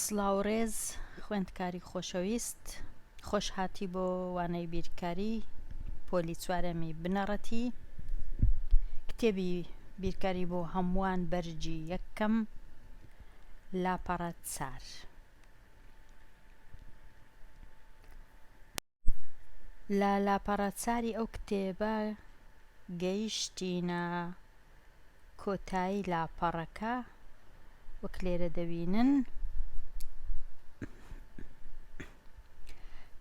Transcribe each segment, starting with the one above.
سڵاوڕێز خوێندکاری خۆشەویست خۆش هاتی بۆ وانەی بیرکاری پۆلی چوارەمی بنەڕەتی کتێبی بیرکاری بۆ هەمووان بەرجی یەکەم لاپەڕە چار لە لاپەڕە چاری ئەو کتێبە گەیشتینە کۆتایی لاپەڕەکە وەک لێرە دەبینن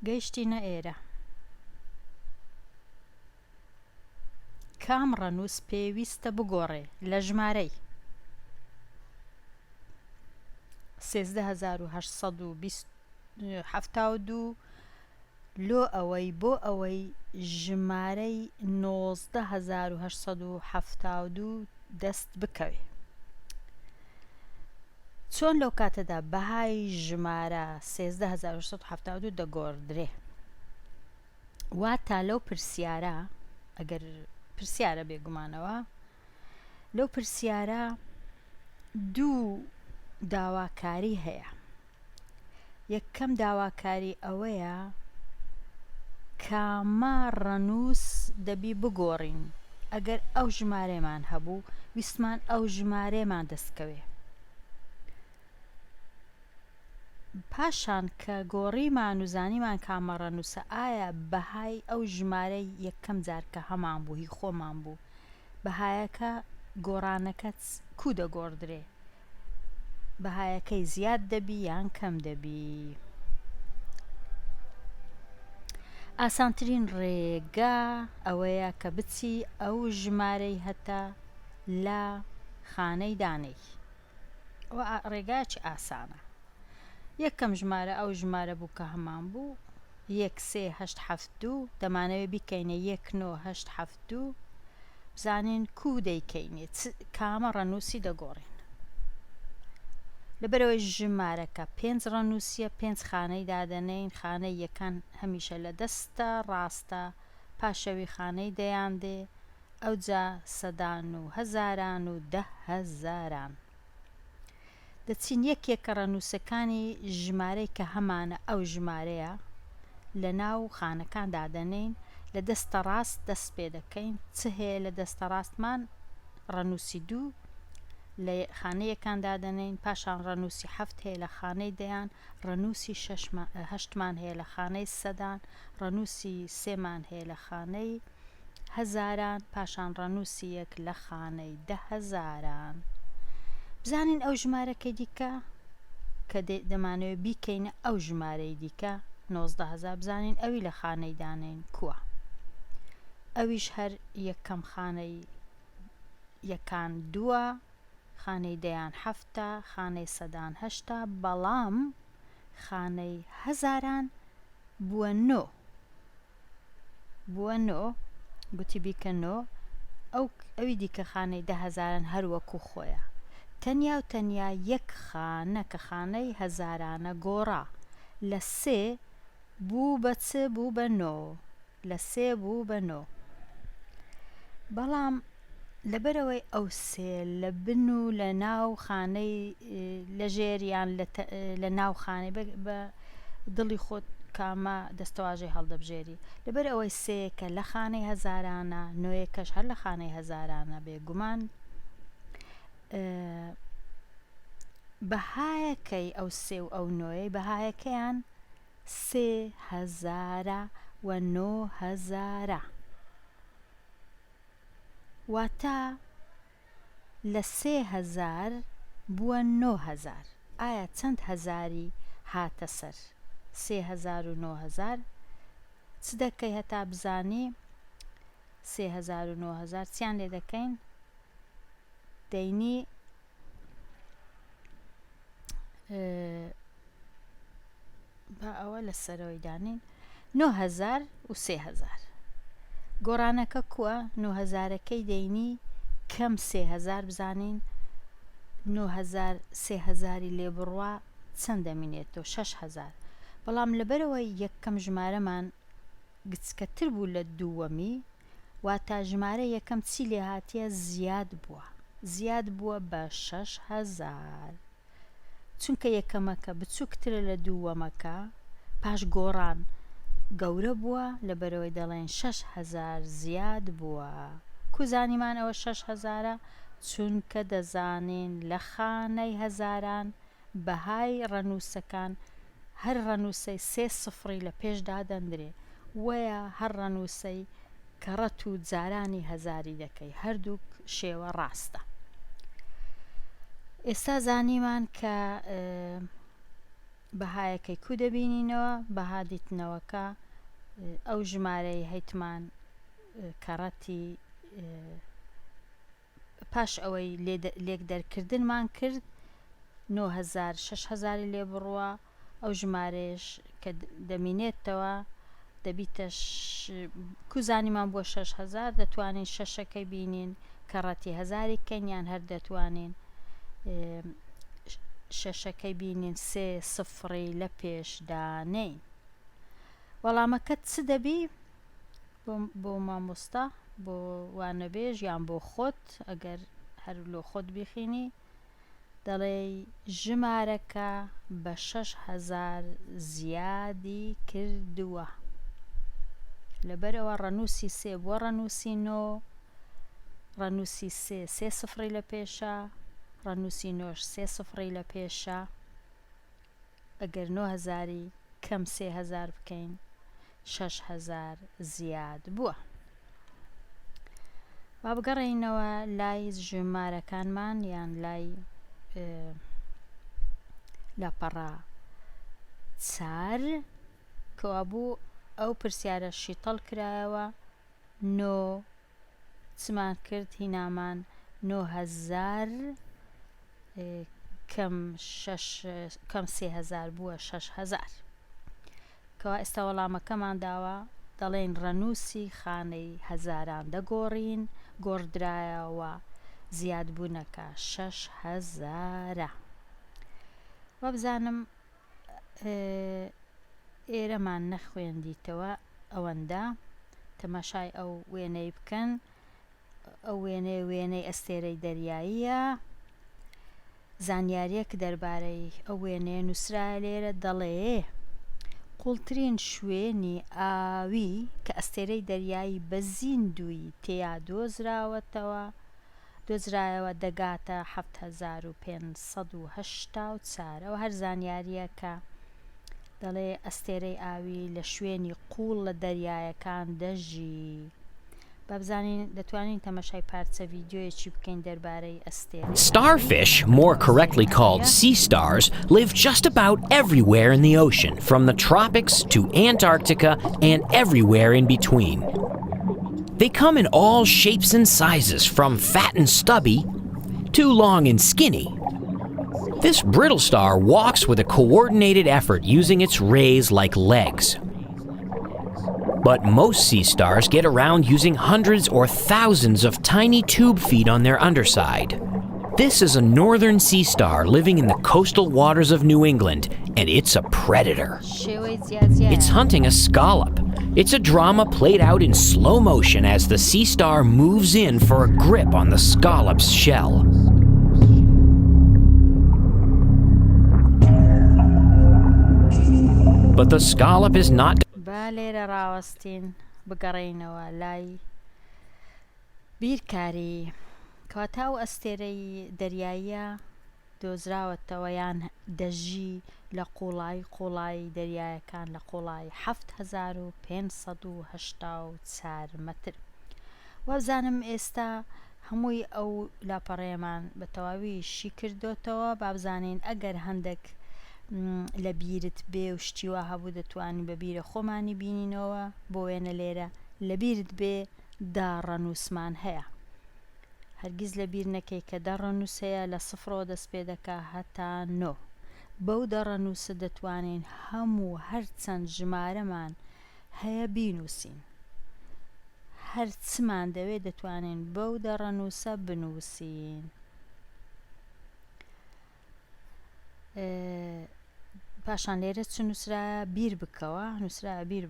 گەیشتینە ئێرە کام ڕەنووس پێویستە بگۆڕێ لە ژمارەی 13872 لۆ ئەوەی بۆ ئەوەی ژمارەی 19872 دەست بکەوێ. چۆن لەو کاتەدا بەهای ژمارە 13872 دەگۆڕدرێ؟ واتە لەو پرسیارە ئەگەر پرسیارە بێگومانەوە لەو پرسیارە دوو داواکاری هەیە. یەکەم داواکاری ئەوەیە کامە ڕەنووس دەبی بگۆڕین ئەگەر ئەو ژمارەمان هەبوو ویستمان ئەو ژمارەمان دەستکەوێ. پاشان کە گۆڕیمان و زانیمان کامە ڕەنووسە ئایا بەهای ئەو ژمارەی یەکەم جار کە هەمان بوو هی خۆمان بوو بەهایەکە گۆڕانەکە کو دەگۆڕدرێ؟ بەهایەکەی زیاد دەبی یان کەم دەبی؟ ئاسانترین ڕێگە ئەوەیە کە بچی ئەو ژمارەی هەتا لە خانەی دانەی. ئەوە ڕێگایکی ئاسانە. یەکەم ژمارە ئەو ژمارە بوو کە هەمان بوو 13872 دەمانەوێت بیکەینە 19872 بزانین کو دەیکەینێت کامە ڕەنووسی دەگۆڕین. لەبەرەوەی ژمارەکە 5 ڕەنووسیە 5 خانەی دادەنین خانەی یەکان هەمیشە لە دەستە ڕاستە پاشەوی خانەی دەیاندێ ئەوجا سەدان و هەزاران و 10,000 دەچین یەکێکە ڕەنووسەکانی ژمارەی کە هەمانە ئەو ژمارەیە لە ناو خانەکان دادەنین لە دەستە ڕاست دەست پێ دەکەین چ هەیە لە دەستە ڕاستمان ڕەنووسی 2 لە خانەیەکان دادەنین پاشان ڕەنووسی 7 هەیە لە خانەی دەیان ڕەنووسی 8مان هەیە لە خانەی سەدان ڕەنووسی 3مان هەیە لە خانەی هەزاران پاشان ڕەنووسی 1 لە خانەی 10,000 بزانین ئەو ژمارەکەی دیکە کە دەمانەوێت بیکەینە ئەو ژمارەی دیکە 19,000 بزانین ئەوی لە خانەی دانین کووە ئەویش هەر یەکەم خانەی یەکان 2 خانەی دەیان 7 خانەی سەدان 8 بەڵام خانەی هەزاران بووە 9 گوتی بیکە 9 ئەوی دیکە خانەی 10,000 هەروەکو خۆیە تەنیا و تەنیا یەک خانە کە خانەی هەزارانە گۆڕا لە 3 بوو بە چ بوو بە 9 لە 3 بوو بە 9 بەڵام لەبەرەوەی ئەو سێ لە بن و لە ناو خانەی لە ژێریان لە ناو خانەی بە دڵی خۆت کامە دەستەواژەی هەڵدەبژێری لەبەر ئەوەی سێکە لە خانەی هەزارانە نوێیەکەش هەر لە خانەی هەزارانە بێگومان بەهایەکەی ئەو سێ و ئەو نوێی بەهایەکەیان 3,000 و 9,000 واتە لە 3,000 بووە 9,000 ئایا چەند هەزاری هاتە سەر 3,000 و 9,000 چ دەکەی هەتا بزانی 3,000 و 9,000 چیان لێ دەکەین دەینی بە ئەوە لە سەرەوەی دانین 9,000 و 3,000 گۆڕانەکە کووە 9,000ەکەی دەینی کەم 3,000 بزانین 9,000 3,000 لێ بڕوا چەند دەمینێتەوە 6,000 بەڵام لەبەرەوەی یەکەم ژمارەمان گچکەتر بوو لە دووەمی واتە ژمارە یەکەم چی لێ هاتیە زیاد بووە بە 6,000 چونکە یەکەمەکە بچووکترە لە دووەمەکە پاش گۆڕان گەورە بووە لەبەرەوەی دەڵێن 6,000 زیاد بووە کوزانیمان ئەوە 6,000 چونکە دەزانین لە خانەی هەزاران بەهای ڕەنووسەکان هەر ڕەنووسەی 3 سفری لە پێشدا دەندرێ وەیە هەر ڕەنووسەی کە ڕەت و جارانی هەزاری دەکەی هەردووک شێوە ڕاستە. ئێستا زانیمان کە بەهایەکەی کو دەبینینەوە بەها دیتنەوەکە ئەو ژمارەی هەیتمان کەڕەتی پاش ئەوەی لێک دەرکردنمان کرد 9,000 6,000 لێ بڕوە ئەو ژمارەش کە دەمینێتەوە دەبیتە کوزانیمان بۆ 6,000 دەتوانین شەشەکەی بینین کەڕەتی هەزاری کەنیان هەر دەتوانین شەشەکەی بینین 3 سفری لە پێشدانەی. وەڵامەکەت چ دەبی بۆ مامۆستا بۆ وانەبێژ یان بۆ خۆت ئەگەر هەر لۆ خۆت بخینی دەڵێ ژمارەکە بە 6,000 زیادی کردووە لەبەرەوە ڕەنووسی 3 بۆ ڕەنووسی 9 ڕەنووسی 3 سفری لە پێشە ڕەنووسی 9 3 سفری لە پێشە ئەگەر 9,000 کەم 3,000 بکەین 6,000 زیاد بووە. با بگەڕێینەوە لای ژمارەکانمان یان لای لاپەڕا 4 کەوا بوو ئەو پرسیارە شیتەڵ کرایەوە 9 چمان کرد هینامان 9,000 کەم 3,000 بووە 6,000 کەوا ئێستا وەڵامەکەمان داوە دەڵێن ڕەنووسی خانەی هەزاران دەگۆڕین گۆڕدرایەوە زیاد بوونەکە 6,000 وەبزانم ئێرەمان نەخوێندیتەوە ئەوەندە تەماشای ئەو وێنەی بکەن ئەو وێنەی ئەستێرەی دەریاییە زانیاریەک دەربارەی ئەو وێنەیە نووسرا لێرە دەڵێ قوڵترین شوێنی ئاوی کە ئەستێرەی دەریایی بە زیندوی تێیا دۆزرایەوە دەگاتە 7,584 ئەوە هەر زانیاریەکە دەڵێ ئەستێرەی ئاوی لە شوێنی قوڵ لە دەریایەکان دەژی بابزانین دەتوانین تەماشای پارچە ڤیدیۆیەکی بکەین دەربارەی ئەستێرە. Starfish, more correctly called sea stars, live just about everywhere in the ocean, from the tropics to Antarctica and everywhere in between. They come in all shapes and sizes, from fat and stubby to long and skinny. This brittle star walks with a coordinated effort using its rays like legs. But most sea stars get around using hundreds or thousands of tiny tube feet on their underside. This is a northern sea star living in the coastal waters of New England, and it's a predator. It's hunting a scallop. It's a drama played out in slow motion as the sea star moves in for a grip on the scallop's shell. But the scallop is not. لێرە ڕاوەستین بگەڕێینەوە لای بیرکاری کەواتە ئەو ئەستێرەی دەریاییە دۆزراوەتەوە یان دەژی لە قوڵای دەریایەکان لە قوڵای 7,584 مەتر. وەبزانم ئێستا هەمووی ئەو لاپەڕەیەمان بە تەواوی شی کردوتەوە بابزانین ئەگەر هەندێک لە بیرت بێ و شتیوە هەبوو دەتوانین بە بیرە خۆمانی بینینەوە بۆ وێنە لێرە لە بیرت بێ دا ڕەنووسمان هەیە هەرگیز لە بیر نەکەی کە دا ڕەنووس هەیە لە سفرەوە دەست پێ دەکا هەتا 9 بەو دا ڕەنووسە دەتوانین هەموو هەرچەند ژمارەمان هەیە بینووسین هەر چمان دەوێت دەتوانین بەو دا ڕەنووسە بنووسین. پاشان لێرە چ نووسرا بیر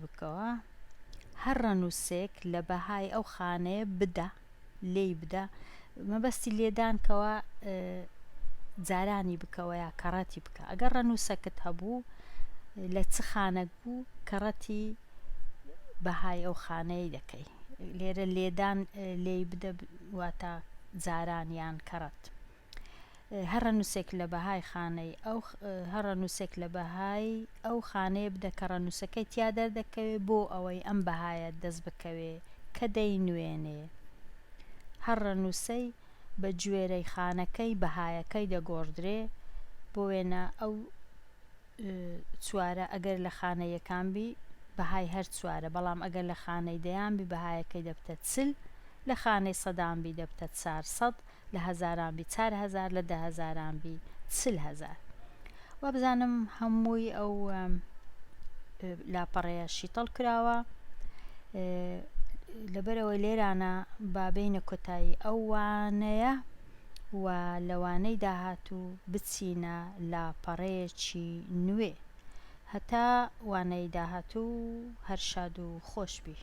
بکەوە هەر ڕەنووسێک لە بەهای ئەو خانەیە بدە لێی بدە مەبەستی لێدان کەوە جارانی بکەوە یا کەڕەتی بکە ئەگەر ڕەنووسەکت هەبوو لە چ خانەک بوو کەڕەتی بەهای ئەو خانەی دەکەی لێرە لێدان لێی بدە واتە جارانیان کەڕەت هەر ڕەنووسێک لە بەهای خانەی ئەو هەر ڕەنووسێک لە بەهای ئەو خانەیە بدە کە ڕەنووسەکەی تیا دەردەکەوێ بۆ ئەوەی ئەم بەهایە دەست بکەوێ کە دەینوێنێ هەر ڕەنووسەی بە گوێرەی خانەکەی بەهایەکەی دەگۆڕدرێ بۆ وێنە ئەو چوارە ئەگەر لە خانەیەکان بی بەهای هەر چوارە بەڵام ئەگەر لە خانەی دەیان بی بەهایەکەی دەبتە چل لە خانەی سەدان بی دەبتە 400 لە هەزاران بی 4000 لە 10,000 بی 40,000 وا بزانم هەمووی ئەو لاپەڕەیە شیتەڵ کراوە لەبەرەوەی لێرانە بابینە کۆتایی ئەو وانەیە و لەوانەی داهاتوو بچینە لاپەڕەیەکی نوێ هەتا وانەی داهاتوو هەر شاد و خۆش بی.